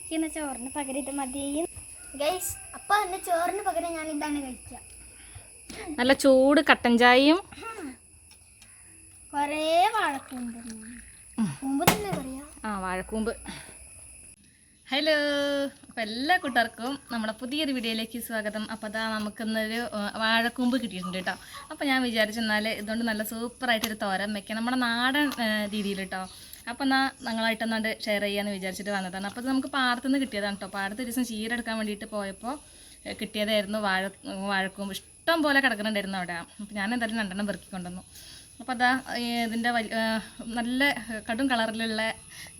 എനിക്കിന്ന് ചോറിന് പകരം ഇത് മതി ഗൈസ്. അപ്പോൾ എൻ്റെ ചോറിന് പകരം ഞാൻ ഇതാണ് കഴിക്കുക. നല്ല ചൂട് കട്ടൻ ചായയും കുറേ വാഴക്കൂമ്പ് കൂമ്പ് തന്നെ പറയാ. വാഴക്കൂമ്പ്. ഹലോ, അപ്പോൾ എല്ലാ കൂട്ടുകാർക്കും നമ്മുടെ പുതിയൊരു വീഡിയോയിലേക്ക് സ്വാഗതം. അപ്പോൾ അതാ നമുക്കിന്നൊരു വാഴക്കൂമ്പ് കിട്ടിയിട്ടുണ്ട് കേട്ടോ. അപ്പോൾ ഞാൻ വിചാരിച്ചെന്നാൽ ഇതുകൊണ്ട് നല്ല സൂപ്പറായിട്ടൊരു തോരൻ വയ്ക്കാം, നമ്മുടെ നാടൻ രീതിയിൽ കേട്ടോ. അപ്പോൾ എന്നാൽ ഞങ്ങളായിട്ടൊന്നാണ്ട് ഷെയർ ചെയ്യാമെന്ന് വിചാരിച്ചിട്ട് വന്നതാണ്. അപ്പോൾ അത് നമുക്ക് പാടത്തുനിന്ന് കിട്ടിയതാണ് കേട്ടോ. പാടത്ത് ഒരു ദിവസം ചീര എടുക്കാൻ വേണ്ടിയിട്ട് പോയപ്പോൾ കിട്ടിയതായിരുന്നു വാഴക്കൂമ്പ്. ഇഷ്ടം പോലെ കിടക്കുന്നുണ്ടായിരുന്നു അവിടെ. അപ്പോൾ ഞാൻ എന്തായാലും 2 എണ്ണം പെറുക്കി കൊണ്ടുവന്നു. അപ്പോൾ അതാ ഇതിൻ്റെ നല്ല കടും കളറിലുള്ള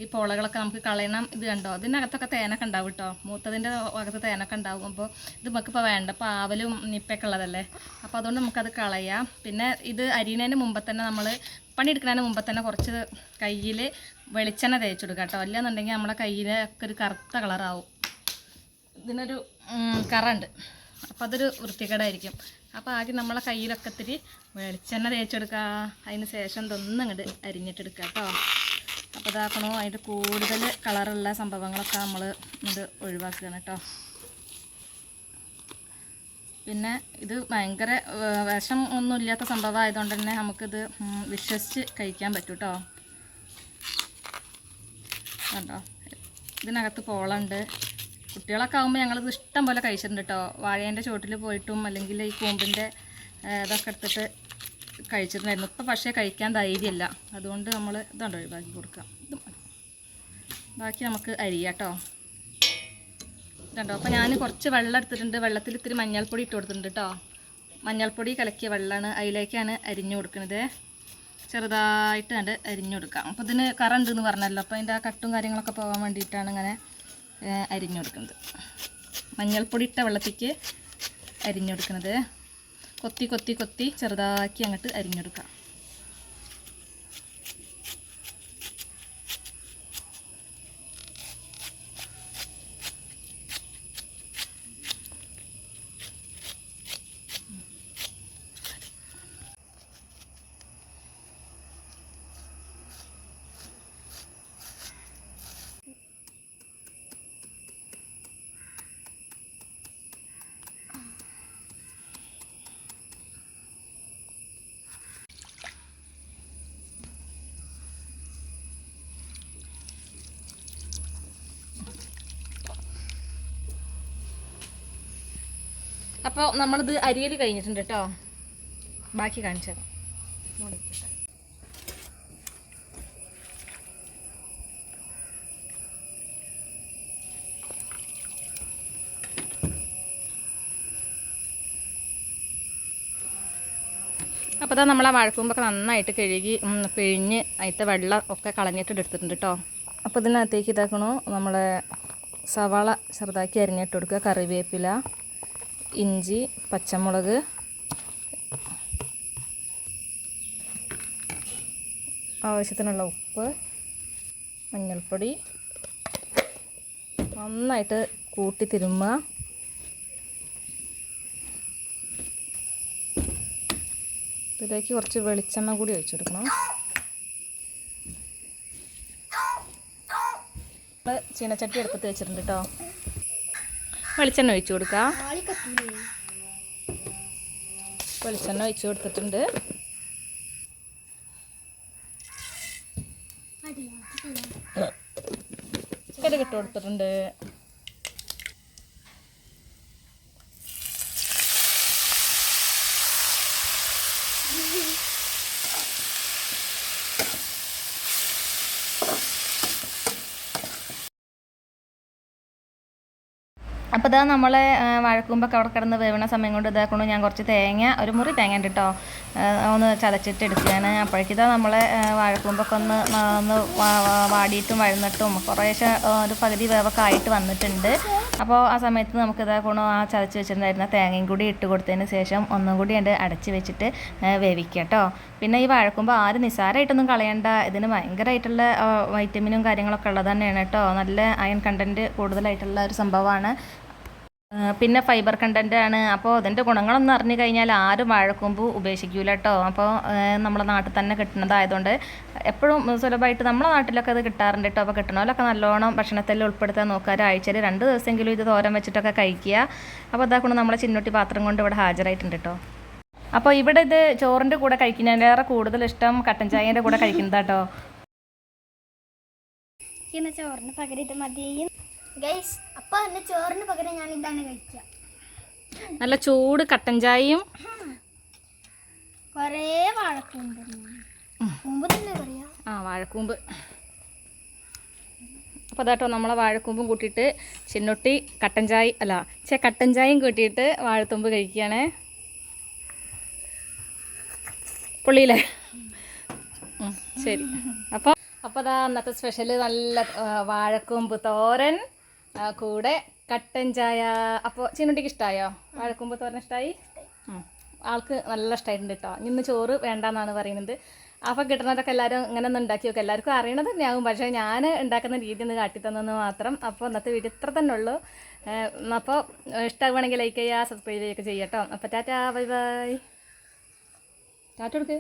ഈ പോളകളൊക്കെ നമുക്ക് കളയണം. ഇത് കണ്ടോ, ഇതിനകത്തൊക്കെ തേനൊക്കെ ഉണ്ടാവും കേട്ടോ. മൂത്തതിൻ്റെ അകത്ത് തേനൊക്കെ ഉണ്ടാവും. അപ്പോൾ ഇത് നമുക്കിപ്പോൾ വേണ്ട, പാവലും നിപ്പൊക്കെ ഉള്ളതല്ലേ. അപ്പോൾ അതുകൊണ്ട് നമുക്കത് കളയാം. പിന്നെ ഇത് അരിയുന്നതിന് മുമ്പ് തന്നെ നമ്മൾ പണിയെടുക്കുന്നതിന് മുമ്പ് തന്നെ കുറച്ച് കയ്യിൽ വെളിച്ചെണ്ണ തേച്ചെടുക്കുക കേട്ടോ. അല്ലാന്നുണ്ടെങ്കിൽ നമ്മുടെ കയ്യിലൊക്കെ ഒരു കറുത്ത കളറാവും. ഇതിനൊരു കറുണ്ട്, അപ്പോൾ അതൊരു വൃത്തികേടായിരിക്കും. അപ്പോൾ ആദ്യം നമ്മളെ കയ്യിലൊക്കെ ഇത്തിരി വെളിച്ചെണ്ണ തേച്ചെടുക്കുക. അതിന് ശേഷം ഇതൊന്നും ഇങ്ങോട്ട് അരിഞ്ഞിട്ടെടുക്കുക കേട്ടോ. അപ്പോൾ ഇതാക്കണോ, അതിൻ്റെ കൂടുതൽ കളറുള്ള സംഭവങ്ങളൊക്കെ നമ്മൾ ഇത് ഒഴിവാക്കുകയാണ് കേട്ടോ. പിന്നെ ഇത് ഭയങ്കര വിഷം ഒന്നുമില്ലാത്ത സംഭവം ആയതുകൊണ്ട് തന്നെ നമുക്കിത് വിശ്വസിച്ച് കഴിക്കാൻ പറ്റും കേട്ടോ. കണ്ടോ, ഇതിനകത്ത് പോളുണ്ട്. കുട്ടികളൊക്കെ ആകുമ്പോൾ ഞങ്ങളിത് ഇഷ്ടം പോലെ കഴിച്ചിട്ടുണ്ട് കേട്ടോ. വാഴേൻ്റെ ചുവട്ടിൽ പോയിട്ടും അല്ലെങ്കിൽ ഈ കൂമ്പിൻ്റെ ഇതൊക്കെ എടുത്തിട്ട് കഴിച്ചിട്ടുണ്ടായിരുന്നു. ഇപ്പം പക്ഷേ കഴിക്കാൻ ധൈര്യമില്ല, അതുകൊണ്ട് നമ്മൾ ഇതുണ്ട് ഒഴിവാക്കി കൊടുക്കാം. ഇത് ബാക്കി നമുക്ക് അരിയാം കേട്ടോ. കണ്ടോ, അപ്പോൾ ഞാൻ കുറച്ച് വെള്ളം എടുത്തിട്ടുണ്ട്. വെള്ളത്തിൽ ഇത്തിരി മഞ്ഞൾപ്പൊടി ഇട്ട് കൊടുത്തിട്ടുണ്ട് കേട്ടോ. മഞ്ഞൾപ്പൊടി കലക്കിയ വെള്ളമാണ്, അതിലേക്കാണ് അരിഞ്ഞു കൊടുക്കുന്നത്. ചെറുതായിട്ട് കണ്ട് അരിഞ്ഞു കൊടുക്കാം. അപ്പോൾ ഇതിന് കറണ്ടെന്ന് പറഞ്ഞല്ലോ, അപ്പോൾ അതിൻ്റെ ആ കട്ടും കാര്യങ്ങളൊക്കെ പോകാൻ വേണ്ടിയിട്ടാണ് ഇങ്ങനെ അരിഞ്ഞു കൊടുക്കുന്നത്. മഞ്ഞൾപ്പൊടി ഇട്ട വെള്ളത്തേക്ക് അരിഞ്ഞു കൊടുക്കുന്നത്. കൊത്തി കൊത്തി കൊത്തി ചെറുതാക്കി അങ്ങോട്ട് അരിഞ്ഞെടുക്കാം. അപ്പോൾ നമ്മളിത് അരിയൽ കഴിഞ്ഞിട്ടുണ്ട് കേട്ടോ. ബാക്കി കാണിച്ചു തരാം. അപ്പോൾ അതാ നമ്മളെ വാഴക്കൂമ്പൊക്കെ നന്നായിട്ട് കഴുകി പിഴിഞ്ഞ് അതിൻ്റെ വെള്ളം ഒക്കെ കളഞ്ഞിട്ട് എടുത്തിട്ടുണ്ട് കേട്ടോ. അപ്പോൾ ഇതിനകത്തേക്ക് ഇതാക്കണോ, നമ്മളെ സവാള ചെറുതാക്കി അരിഞ്ഞിട്ട് കൊടുക്കുക, കറിവേപ്പില, ഇഞ്ചി, പച്ചമുളക്, ആവശ്യത്തിനുള്ള ഉപ്പ്, മഞ്ഞൾപ്പൊടി നന്നായിട്ട് കൂട്ടി തിരുമ്മുക. ഇതിലേക്ക് കുറച്ച് വെളിച്ചെണ്ണ കൂടി ഒഴിച്ചെടുക്കണം. ചീനച്ചട്ടി എടുത്തിട്ട് വെച്ചിട്ടുണ്ട് കേട്ടോ. വെളിച്ചെണ്ണ ഒഴിച്ചു കൊടുക്കാം. വെളിച്ചെണ്ണ ഒഴിച്ചു കൊടുത്തിട്ടുണ്ട്. കടുക് ഇട്ട് കൊടുത്തിട്ടുണ്ട്. അപ്പോൾ ഇതാ നമ്മളെ വാഴക്കൂമ്പൊക്കെ അവിടെ കിടന്ന് വേവണ സമയം കൊണ്ട് ഇതാക്കണു ഞാൻ കുറച്ച് തേങ്ങ, ഒരു മുറി തേങ്ങ ഉണ്ട് കേട്ടോ, ഒന്ന് ചതച്ചിട്ട് എടുക്കുകയാണ്. അപ്പോഴേക്കിതാ നമ്മളെ വാഴക്കൂമ്പൊക്കെ ഒന്ന് വാടിയിട്ടും വഴന്നിട്ടും കുറേശ്ശെ ഒരു പകുതി വേവൊക്കെ ആയിട്ട് വന്നിട്ടുണ്ട്. അപ്പോൾ ആ സമയത്ത് നമുക്ക് ഇതാക്കണു ആ ചതച്ച് വെച്ചിട്ടുണ്ടായിരുന്ന തേങ്ങയും കൂടി ഇട്ട് കൊടുത്തതിന് ശേഷം ഒന്നും കൂടി ഉണ്ട് അടച്ച് വെച്ചിട്ട് വേവിക്കുക കേട്ടോ. പിന്നെ ഈ വാഴക്കൂമ്പ് ആരും നിസ്സാരമായിട്ടൊന്നും കളയണ്ട. ഇതിന് ഭയങ്കരമായിട്ടുള്ള വൈറ്റമിനും കാര്യങ്ങളൊക്കെ ഉള്ളത് തന്നെയാണ് കേട്ടോ. നല്ല അയൺ കണ്ടൻറ്റ് കൂടുതലായിട്ടുള്ള ഒരു സംഭവമാണ്. പിന്നെ ഫൈബർ കണ്ടൻ്റ് ആണ്. അപ്പോൾ അതിൻ്റെ ഗുണങ്ങളൊന്നും അറിഞ്ഞു കഴിഞ്ഞാൽ ആരും വാഴക്കൂമ്പ് ഉപേക്ഷിക്കൂല കേട്ടോ. അപ്പോൾ നമ്മുടെ നാട്ടിൽ തന്നെ കിട്ടുന്നതായതുകൊണ്ട് എപ്പോഴും സുലഭമായിട്ട് നമ്മളെ നാട്ടിലൊക്കെ അത് കിട്ടാറുണ്ട് കേട്ടോ. അപ്പോൾ കിട്ടണമല്ലൊക്കെ നല്ലോണം ഭക്ഷണത്തിൽ ഉൾപ്പെടുത്താൻ നോക്കുക. ആഴ്ചയിൽ 2 ദിവസമെങ്കിലും ഇത് തോരൻ വെച്ചിട്ടൊക്കെ കഴിക്കുക. അപ്പോൾ അതാക്കൊണ്ട് നമ്മളെ ചിന്നൂട്ടി പാത്രം കൊണ്ട് ഇവിടെ ഹാജരായിട്ടുണ്ട് കേട്ടോ. അപ്പോൾ ഇവിടെ ഇത് ചോറിൻ്റെ കൂടെ കഴിക്കുന്നതിലേറെ കൂടുതൽ ഇഷ്ടം കട്ടൻ ചായേൻ്റെ കൂടെ കഴിക്കുന്നതാട്ടോ. പിന്നെ ചോറിന് പകരം ഇത് മതിയും ഗൈസ്. അപ്പം എന്നെ ചോറിന് പകരം ഞാൻ ഇതാണ് കഴിക്കുക. നല്ല ചൂട് കട്ടൻ ചായയും കുറേ വാഴക്കൂമ്പ് കൂമ്പ് തന്നെ പറയാ. വാഴക്കൂമ്പ്. അപ്പോൾ അതാട്ടോ നമ്മളെ വാഴക്കൂമ്പും കൂട്ടിയിട്ട് ചിന്നൊട്ടി കട്ടൻ ചായ കട്ടൻ ചായയും കൂട്ടിയിട്ട് വാഴത്തുമ്പ് കഴിക്കുകയാണേ. പൊള്ളിയില്ലേ? ശരി. അപ്പോൾ അതാ അന്നത്തെ സ്പെഷ്യൽ നല്ല വാഴക്കൂമ്പ് തോരൻ കൂടെ കട്ടൻ ചായ. അപ്പോൾ ചിന്നുട്ടിക്ക് ഇഷ്ടമായോ വാഴക്കൂമ്പ് തോരൻ? ഇഷ്ടമായി? ആൾക്ക് നല്ല ഇഷ്ടമായിട്ടുണ്ട് കേട്ടോ. ഇന്ന് ചോറ് വേണ്ടെന്നാണ് പറയുന്നത്. അപ്പോൾ കിട്ടുന്നതൊക്കെ എല്ലാവരും ഇങ്ങനെ ഒന്ന് ഉണ്ടാക്കി നോക്കുക. എല്ലാവർക്കും അറിയണത് തന്നെയാകും, പക്ഷേ ഞാൻ ഉണ്ടാക്കുന്ന രീതി ഒന്ന് കാട്ടിത്തന്നെന്ന് മാത്രം. അപ്പോൾ ഇന്നത്തെ വീഡിയോ ഇത്ര തന്നെ ഉള്ളൂ. അപ്പോൾ ഇഷ്ടമാണെങ്കിൽ ലൈക്ക് ചെയ്യുക, സബ്സ്ക്രൈബ് ചെയ്യുകയൊക്കെ ചെയ്യാം കേട്ടോ. അപ്പോൾ ടാറ്റാ, ബൈ ബൈ. ടാറ്റ കൊടുക്ക്.